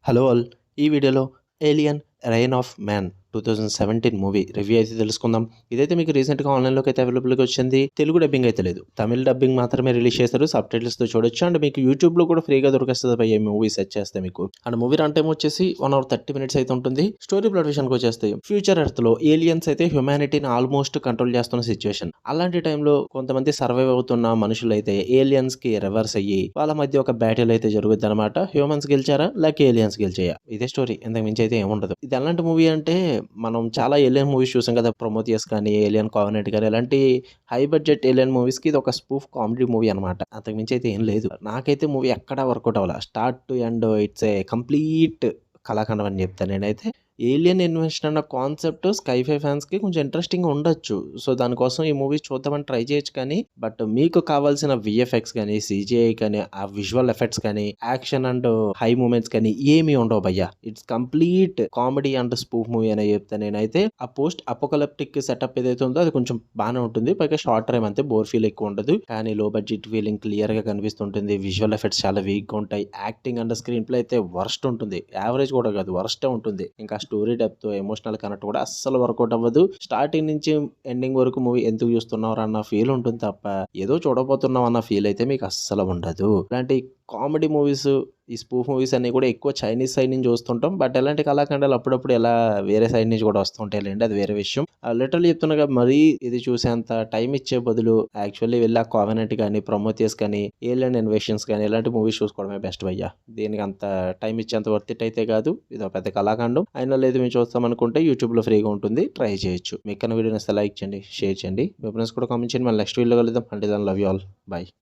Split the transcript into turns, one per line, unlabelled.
Hello all! ఈ వీడియోలో 'alien rain of man' 2017 movie review అయితే తెలుసుకుందాం. ఇదైతే మీకు రీసెంట్‌గా ఆన్‌లైన్‌లోకి అయితే అవైలబుల్‌గా వచ్చింది. తెలుగు డబ్బింగ్ అయితే లేదు. తమిళ్ డబ్బింగ్ మాత్రమే రిలీజ్ చేశారు. సబ్‌టైటిల్స్‌తో చూడొచ్చు. అండ్ మీకు యూట్యూబ్‌లో కూడా ఫ్రీగా దొరికేస్తది భయ్యా ఈ మూవీ సెర్చ్ చేస్తే మీకు. అండ్ మూవీ రన్ టైమ్ వచ్చేసి 1 అవర్ 30 మినిట్స్ అయితే ఉంటుంది. స్టోరీ ప్లాట్ విషయానికి వచ్చేస్తే ఫ్యూచర్ ఎర్త్‌లో ఏలియన్స్ అయితే హ్యుమానిటీని ఆల్మోస్ట్ కంట్రోల్ చేస్తున్న సిట్యుయేషన్. అలాంటి టైంలో కొంతమంది సర్వైవ్ అవుతున్న మనుషులైతే ఏలియన్స్‌కి రివర్స్ అయ్యి వాళ్ళ మధ్య ఒక బ్యాటిల్ అయితే జరుగుద్దనమాట. హ్యూమన్స్ గెలిచారా? లేక ఏలియన్స్ గెలిచాయా? ఇదే స్టోరీ. ఇంతకు మించి అయితే ఏముండదు. ఇది ఎలాంటి మూవీ అంటే మనం చాలా ఏలియన్ మూవీస్ చూసాం కదా! 'ప్రొమోథియస్' కానీ, 'ఏలియన్ కావనెంట్' కానీ ఇలాంటి హై బడ్జెట్ ఏలియన్ మూవీస్‌కి ఇది ఒక స్పూఫ్ కామెడీ మూవీ అనమాట. అంతకు మించి అయితే ఏం లేదు. నాకైతే మూవీ ఎక్కడా వర్కౌట్ అవ్వల. Start to end it's a complete కళాఖండం అని చెప్తా నేనైతే. ఏలియన్ ఇన్వెన్షన్ అన్న కాన్సెప్ట్ స్కైఫై ఫ్యాన్స్‌కి కొంచెం ఇంట్రెస్టింగ్‌గా ఉండొచ్చు. సో, దానికోసం ఈ మూవీ చూద్దామని ట్రై చేయొచ్చు కానీ, బట్ మీకు కావాల్సిన వీఎఫ్ఎక్స్ కానీ, సీజీఐ కానీ, ఆ విజువల్ ఎఫెక్ట్స్ కానీ, యాక్షన్ అండ్ హై మూమెంట్స్ కానీ ఏమీ ఉండవు భయ్యా. It's complete comedy and spoof movie అనే చెప్తా నేనైతే. ఆ పోస్ట్ అపోకలిప్టిక్ సెటప్ ఏదైతే ఉందో అది కొంచెం బానే ఉంటుంది. పైగా షార్ట్ టైమ్ అంతే బోర్ ఫీల్ ఎక్కువ ఉండదు. కానీ లో బడ్జెట్ ఫీలింగ్ క్లియర్‌గా కనిపిస్తుంటుంది. విజువల్ ఎఫెక్ట్స్ చాలా వీక్‌గా ఉంటాయి. యాక్టింగ్ అండ్ స్క్రీన్ ప్లే అయితే వర్స్ట్ ఉంటుంది. యావరేజ్ కూడా కాదు వర్స్టే ఉంటుంది. ఇంకా స్టోరీ డెప్త్, ఎమోషనల్ కనెక్ట్ కూడా అస్సలు వర్కౌట్ అవ్వదు. స్టార్టింగ్ నుంచి ఎండింగ్ వరకు మూవీ ఎందుకు చూస్తున్నారు అన్న ఫీల్ ఉంటుంది తప్ప, ఏదో చూడబోతున్నాం అన్న ఫీల్ అయితే మీకు అస్సలు ఉండదు. ఇలాంటి కామెడీ మూవీస్, ఈ స్పూఫ్ మూవీస్ అన్నీ కూడా ఎక్కువ చైనీస్ సైడ్ నుంచి చూస్తుంటాం. బట్ ఎలాంటి కళాఖండాలు అప్పుడప్పుడు ఎలా వేరే సైడ్ నుంచి కూడా వస్తుంటాయిలెండి. అది వేరే విషయం. లిటరల్లీ చెప్తున్నాగా మరీ ఇది చూసేంత టైం ఇచ్చే బదులు యాక్చువల్లీ వెళ్ళి ఆ 'కావెనెంట్' కానీ, 'ప్రొమోథియస్' కానీ, 'ఏలియన్ ఇన్వేషన్స్' కానీ ఇలాంటి మూవీస్ చూసుకోవడమే బెస్ట్ భయ్యా. దీనికి అంత టైం ఇచ్చేంత వర్త్ ఇట్ అయితే కాదు. ఇదో పెద్ద కళాఖండం. అయినా లేదు మేము చూస్తామనుకుంటే యూట్యూబ్‌లో ఫ్రీగా ఉంటుంది. ట్రై చేయొచ్చు. మీకు కన్నా వీడియో నచ్చితే లైక్ చేయండి, షేర్ చేయండి. మీ ఫ్రెండ్స్ కూడా కామెంట్ చేయండి. మళ్ళీ నెక్స్ట్ వీడియోలో కలుద్దాం. అంటే దాని లవ్ యూ ఆల్. బై.